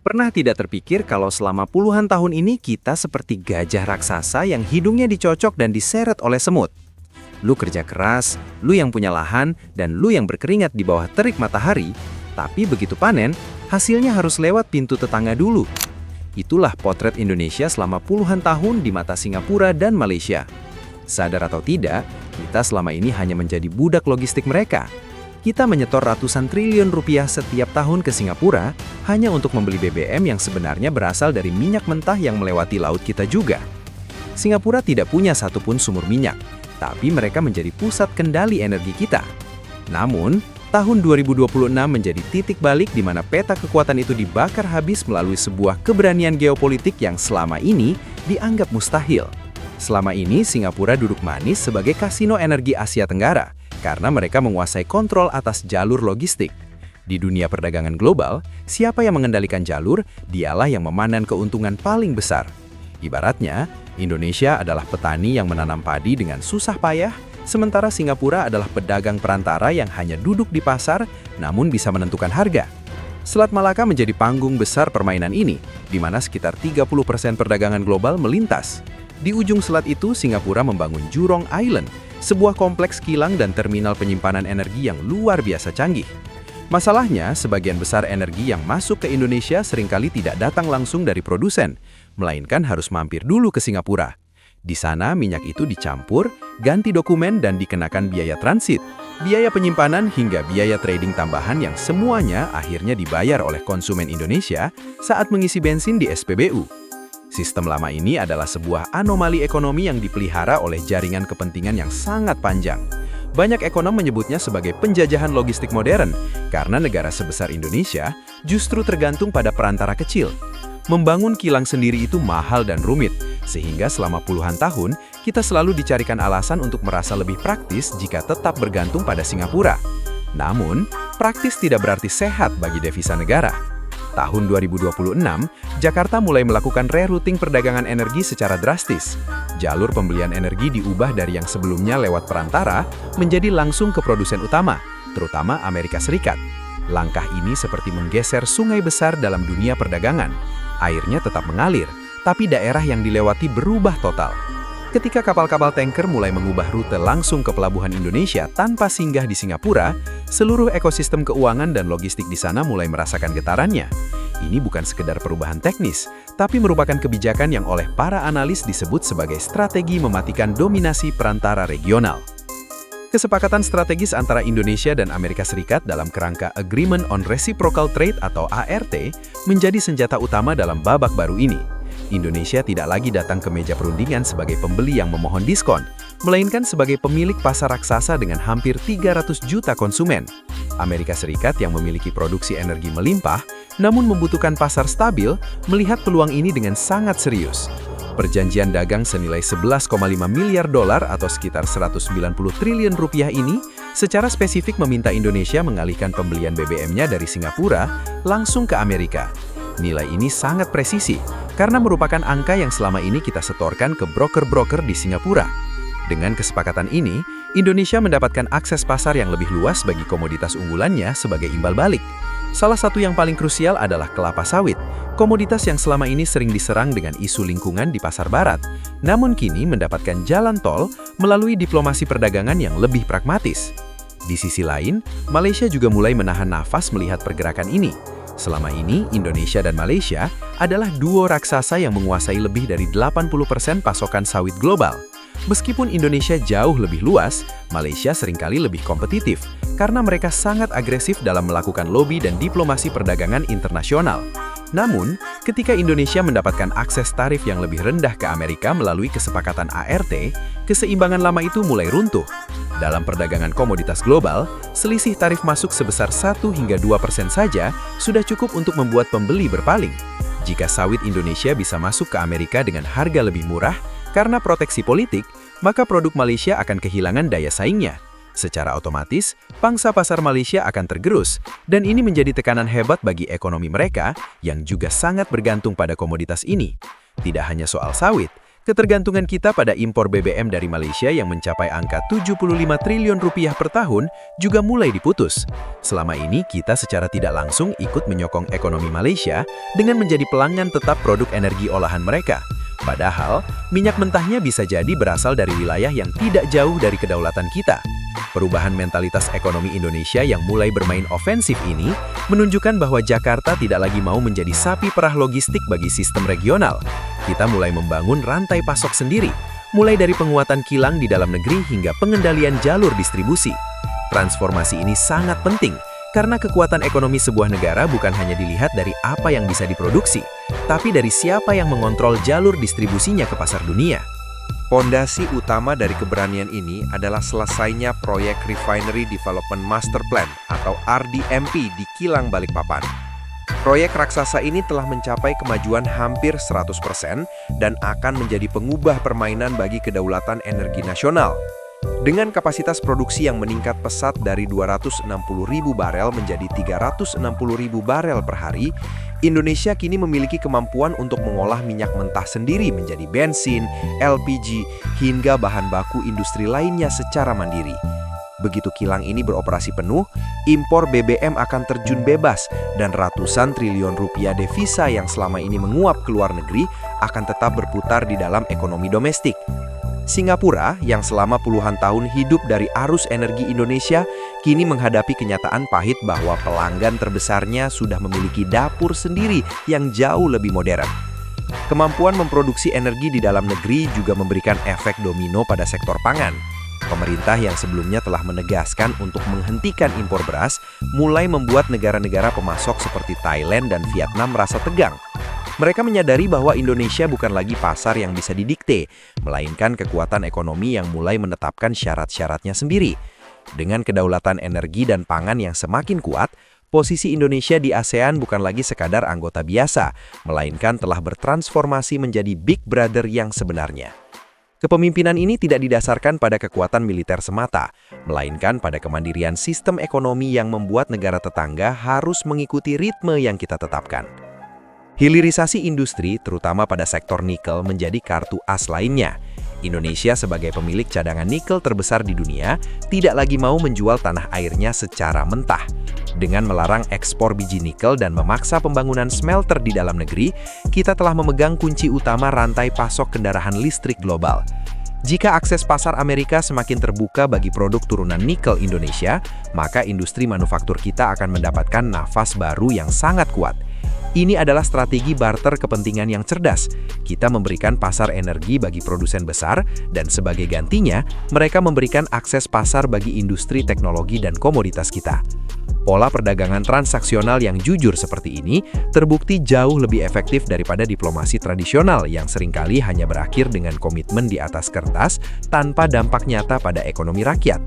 Pernah tidak terpikir kalau selama puluhan tahun ini kita seperti gajah raksasa yang hidungnya dicocok dan diseret oleh semut? Lu kerja keras, lu yang punya lahan, dan lu yang berkeringat di bawah terik matahari, tapi begitu panen, hasilnya harus lewat pintu tetangga dulu. Itulah potret Indonesia selama puluhan tahun di mata Singapura dan Malaysia. Sadar atau tidak, kita selama ini hanya menjadi budak logistik mereka. Kita menyetor ratusan triliun rupiah setiap tahun ke Singapura hanya untuk membeli BBM yang sebenarnya berasal dari minyak mentah yang melewati laut kita juga. Singapura tidak punya satupun sumur minyak, tapi mereka menjadi pusat kendali energi kita. Namun, tahun 2026 menjadi titik balik di mana peta kekuatan itu dibakar habis melalui sebuah keberanian geopolitik yang selama ini dianggap mustahil. Selama ini, Singapura duduk manis sebagai kasino energi Asia Tenggara, karena mereka menguasai kontrol atas jalur logistik. Di dunia perdagangan global, siapa yang mengendalikan jalur, dialah yang memanen keuntungan paling besar. Ibaratnya, Indonesia adalah petani yang menanam padi dengan susah payah, sementara Singapura adalah pedagang perantara yang hanya duduk di pasar, namun bisa menentukan harga. Selat Malaka menjadi panggung besar permainan ini, di mana sekitar 30% perdagangan global melintas. Di ujung selat itu, Singapura membangun Jurong Island, sebuah kompleks kilang dan terminal penyimpanan energi yang luar biasa canggih. Masalahnya, sebagian besar energi yang masuk ke Indonesia seringkali tidak datang langsung dari produsen, melainkan harus mampir dulu ke Singapura. Di sana, minyak itu dicampur, ganti dokumen, dan dikenakan biaya transit, biaya penyimpanan, hingga biaya trading tambahan yang semuanya akhirnya dibayar oleh konsumen Indonesia saat mengisi bensin di SPBU. Sistem lama ini adalah sebuah anomali ekonomi yang dipelihara oleh jaringan kepentingan yang sangat panjang. Banyak ekonom menyebutnya sebagai penjajahan logistik modern, karena negara sebesar Indonesia justru tergantung pada perantara kecil. Membangun kilang sendiri itu mahal dan rumit, sehingga selama puluhan tahun, kita selalu dicarikan alasan untuk merasa lebih praktis jika tetap bergantung pada Singapura. Namun, praktis tidak berarti sehat bagi devisa negara. Tahun 2026, Jakarta mulai melakukan rerouting perdagangan energi secara drastis. Jalur pembelian energi diubah dari yang sebelumnya lewat perantara menjadi langsung ke produsen utama, terutama Amerika Serikat. Langkah ini seperti menggeser sungai besar dalam dunia perdagangan. Airnya tetap mengalir, tapi daerah yang dilewati berubah total. Ketika kapal-kapal tanker mulai mengubah rute langsung ke pelabuhan Indonesia tanpa singgah di Singapura, seluruh ekosistem keuangan dan logistik di sana mulai merasakan getarannya. Ini bukan sekedar perubahan teknis, tapi merupakan kebijakan yang oleh para analis disebut sebagai strategi mematikan dominasi perantara regional. Kesepakatan strategis antara Indonesia dan Amerika Serikat dalam kerangka Agreement on Reciprocal Trade atau ART menjadi senjata utama dalam babak baru ini. Indonesia tidak lagi datang ke meja perundingan sebagai pembeli yang memohon diskon, melainkan sebagai pemilik pasar raksasa dengan hampir 300 juta konsumen. Amerika Serikat yang memiliki produksi energi melimpah, namun membutuhkan pasar stabil, melihat peluang ini dengan sangat serius. Perjanjian dagang senilai 11,5 miliar dolar atau sekitar 190 triliun rupiah ini, secara spesifik meminta Indonesia mengalihkan pembelian BBM-nya dari Singapura langsung ke Amerika. Nilai ini sangat presisi, karena merupakan angka yang selama ini kita setorkan ke broker-broker di Singapura. Dengan kesepakatan ini, Indonesia mendapatkan akses pasar yang lebih luas bagi komoditas unggulannya sebagai imbal balik. Salah satu yang paling krusial adalah kelapa sawit, komoditas yang selama ini sering diserang dengan isu lingkungan di pasar barat, namun kini mendapatkan jalan tol melalui diplomasi perdagangan yang lebih pragmatis. Di sisi lain, Malaysia juga mulai menahan nafas melihat pergerakan ini. Selama ini, Indonesia dan Malaysia adalah duo raksasa yang menguasai lebih dari 80% pasokan sawit global. Meskipun Indonesia jauh lebih luas, Malaysia seringkali lebih kompetitif karena mereka sangat agresif dalam melakukan lobi dan diplomasi perdagangan internasional. Namun, ketika Indonesia mendapatkan akses tarif yang lebih rendah ke Amerika melalui kesepakatan ART, keseimbangan lama itu mulai runtuh. Dalam perdagangan komoditas global, selisih tarif masuk sebesar 1 hingga 2% saja sudah cukup untuk membuat pembeli berpaling. Jika sawit Indonesia bisa masuk ke Amerika dengan harga lebih murah karena proteksi politik, maka produk Malaysia akan kehilangan daya saingnya. Secara otomatis, pangsa pasar Malaysia akan tergerus, dan ini menjadi tekanan hebat bagi ekonomi mereka yang juga sangat bergantung pada komoditas ini. Tidak hanya soal sawit, Ketergantungan kita pada impor BBM dari Malaysia yang mencapai angka 75 triliun rupiah per tahun juga mulai diputus. Selama ini kita secara tidak langsung ikut menyokong ekonomi Malaysia dengan menjadi pelanggan tetap produk energi olahan mereka. Padahal, minyak mentahnya bisa jadi berasal dari wilayah yang tidak jauh dari kedaulatan kita. Perubahan mentalitas ekonomi Indonesia yang mulai bermain ofensif ini menunjukkan bahwa Jakarta tidak lagi mau menjadi sapi perah logistik bagi sistem regional. Kita mulai membangun rantai pasok sendiri, mulai dari penguatan kilang di dalam negeri hingga pengendalian jalur distribusi. Transformasi ini sangat penting, karena kekuatan ekonomi sebuah negara bukan hanya dilihat dari apa yang bisa diproduksi, tapi dari siapa yang mengontrol jalur distribusinya ke pasar dunia. Pondasi utama dari keberanian ini adalah selesainya proyek Refinery Development Master Plan atau RDMP di Kilang Balikpapan. Proyek raksasa ini telah mencapai kemajuan hampir 100% dan akan menjadi pengubah permainan bagi kedaulatan energi nasional. Dengan kapasitas produksi yang meningkat pesat dari 260.000 barel menjadi 360.000 barel per hari, Indonesia kini memiliki kemampuan untuk mengolah minyak mentah sendiri menjadi bensin, LPG, hingga bahan baku industri lainnya secara mandiri. Begitu kilang ini beroperasi penuh, impor BBM akan terjun bebas dan ratusan triliun rupiah devisa yang selama ini menguap ke luar negeri akan tetap berputar di dalam ekonomi domestik. Singapura, yang selama puluhan tahun hidup dari arus energi Indonesia, kini menghadapi kenyataan pahit bahwa pelanggan terbesarnya sudah memiliki dapur sendiri yang jauh lebih modern. Kemampuan memproduksi energi di dalam negeri juga memberikan efek domino pada sektor pangan. Pemerintah yang sebelumnya telah menegaskan untuk menghentikan impor beras, mulai membuat negara-negara pemasok seperti Thailand dan Vietnam merasa tegang. Mereka menyadari bahwa Indonesia bukan lagi pasar yang bisa didikte, melainkan kekuatan ekonomi yang mulai menetapkan syarat-syaratnya sendiri. Dengan kedaulatan energi dan pangan yang semakin kuat, posisi Indonesia di ASEAN bukan lagi sekadar anggota biasa, melainkan telah bertransformasi menjadi Big Brother yang sebenarnya. Kepemimpinan ini tidak didasarkan pada kekuatan militer semata, melainkan pada kemandirian sistem ekonomi yang membuat negara tetangga harus mengikuti ritme yang kita tetapkan. Hilirisasi industri, terutama pada sektor nikel, menjadi kartu as lainnya. Indonesia sebagai pemilik cadangan nikel terbesar di dunia, tidak lagi mau menjual tanah airnya secara mentah. Dengan melarang ekspor biji nikel dan memaksa pembangunan smelter di dalam negeri, kita telah memegang kunci utama rantai pasok kendaraan listrik global. Jika akses pasar Amerika semakin terbuka bagi produk turunan nikel Indonesia, maka industri manufaktur kita akan mendapatkan nafas baru yang sangat kuat. Ini adalah strategi barter kepentingan yang cerdas. Kita memberikan pasar energi bagi produsen besar, dan sebagai gantinya, mereka memberikan akses pasar bagi industri teknologi dan komoditas kita. Pola perdagangan transaksional yang jujur seperti ini terbukti jauh lebih efektif daripada diplomasi tradisional yang seringkali hanya berakhir dengan komitmen di atas kertas tanpa dampak nyata pada ekonomi rakyat.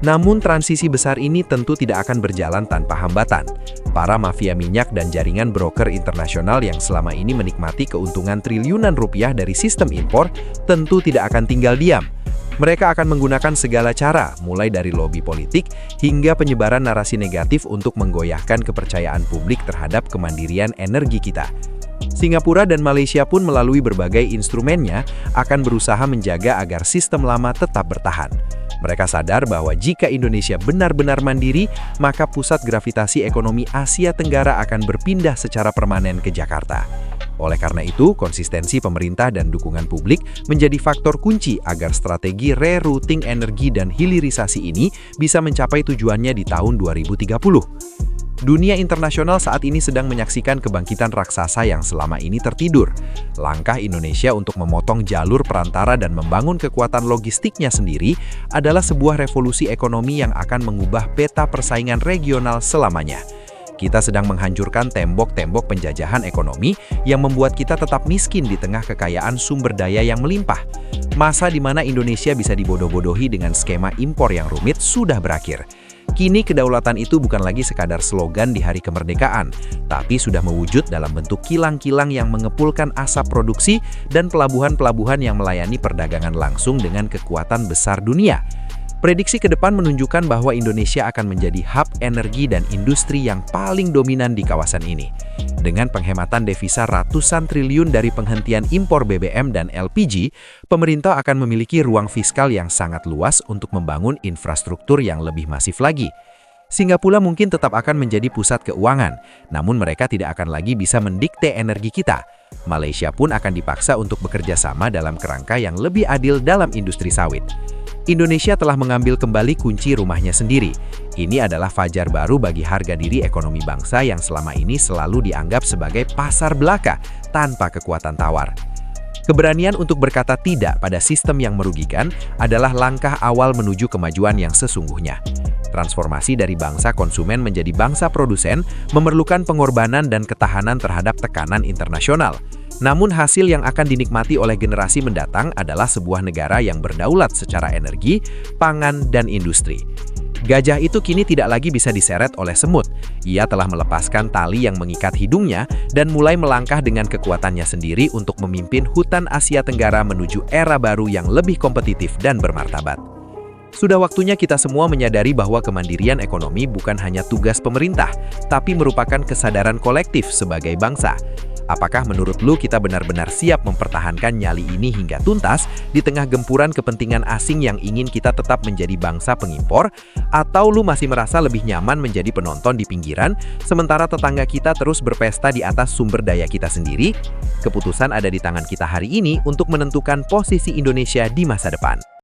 Namun transisi besar ini tentu tidak akan berjalan tanpa hambatan. Para mafia minyak dan jaringan broker internasional yang selama ini menikmati keuntungan triliunan rupiah dari sistem impor tentu tidak akan tinggal diam. Mereka akan menggunakan segala cara, mulai dari lobi politik hingga penyebaran narasi negatif untuk menggoyahkan kepercayaan publik terhadap kemandirian energi kita. Singapura dan Malaysia pun melalui berbagai instrumennya akan berusaha menjaga agar sistem lama tetap bertahan. Mereka sadar bahwa jika Indonesia benar-benar mandiri, maka pusat gravitasi ekonomi Asia Tenggara akan berpindah secara permanen ke Jakarta. Oleh karena itu, konsistensi pemerintah dan dukungan publik menjadi faktor kunci agar strategi rerouting energi dan hilirisasi ini bisa mencapai tujuannya di tahun 2030. Dunia internasional saat ini sedang menyaksikan kebangkitan raksasa yang selama ini tertidur. Langkah Indonesia untuk memotong jalur perantara dan membangun kekuatan logistiknya sendiri adalah sebuah revolusi ekonomi yang akan mengubah peta persaingan regional selamanya. Kita sedang menghancurkan tembok-tembok penjajahan ekonomi yang membuat kita tetap miskin di tengah kekayaan sumber daya yang melimpah. Masa di mana Indonesia bisa dibodoh-bodohi dengan skema impor yang rumit sudah berakhir. Kini kedaulatan itu bukan lagi sekadar slogan di hari kemerdekaan, tapi sudah mewujud dalam bentuk kilang-kilang yang mengepulkan asap produksi dan pelabuhan-pelabuhan yang melayani perdagangan langsung dengan kekuatan besar dunia. Prediksi ke depan menunjukkan bahwa Indonesia akan menjadi hub energi dan industri yang paling dominan di kawasan ini. Dengan penghematan devisa ratusan triliun dari penghentian impor BBM dan LPG, pemerintah akan memiliki ruang fiskal yang sangat luas untuk membangun infrastruktur yang lebih masif lagi. Singapura mungkin tetap akan menjadi pusat keuangan, namun mereka tidak akan lagi bisa mendikte energi kita. Malaysia pun akan dipaksa untuk bekerja sama dalam kerangka yang lebih adil dalam industri sawit. Indonesia telah mengambil kembali kunci rumahnya sendiri. Ini adalah fajar baru bagi harga diri ekonomi bangsa yang selama ini selalu dianggap sebagai pasar belaka tanpa kekuatan tawar. Keberanian untuk berkata tidak pada sistem yang merugikan adalah langkah awal menuju kemajuan yang sesungguhnya. Transformasi dari bangsa konsumen menjadi bangsa produsen memerlukan pengorbanan dan ketahanan terhadap tekanan internasional. Namun hasil yang akan dinikmati oleh generasi mendatang adalah sebuah negara yang berdaulat secara energi, pangan, dan industri. Gajah itu kini tidak lagi bisa diseret oleh semut. Ia telah melepaskan tali yang mengikat hidungnya dan mulai melangkah dengan kekuatannya sendiri untuk memimpin hutan Asia Tenggara menuju era baru yang lebih kompetitif dan bermartabat. Sudah waktunya kita semua menyadari bahwa kemandirian ekonomi bukan hanya tugas pemerintah, tapi merupakan kesadaran kolektif sebagai bangsa. Apakah menurut lu kita benar-benar siap mempertahankan nyali ini hingga tuntas di tengah gempuran kepentingan asing yang ingin kita tetap menjadi bangsa pengimpor? Atau lu masih merasa lebih nyaman menjadi penonton di pinggiran, sementara tetangga kita terus berpesta di atas sumber daya kita sendiri? Keputusan ada di tangan kita hari ini untuk menentukan posisi Indonesia di masa depan.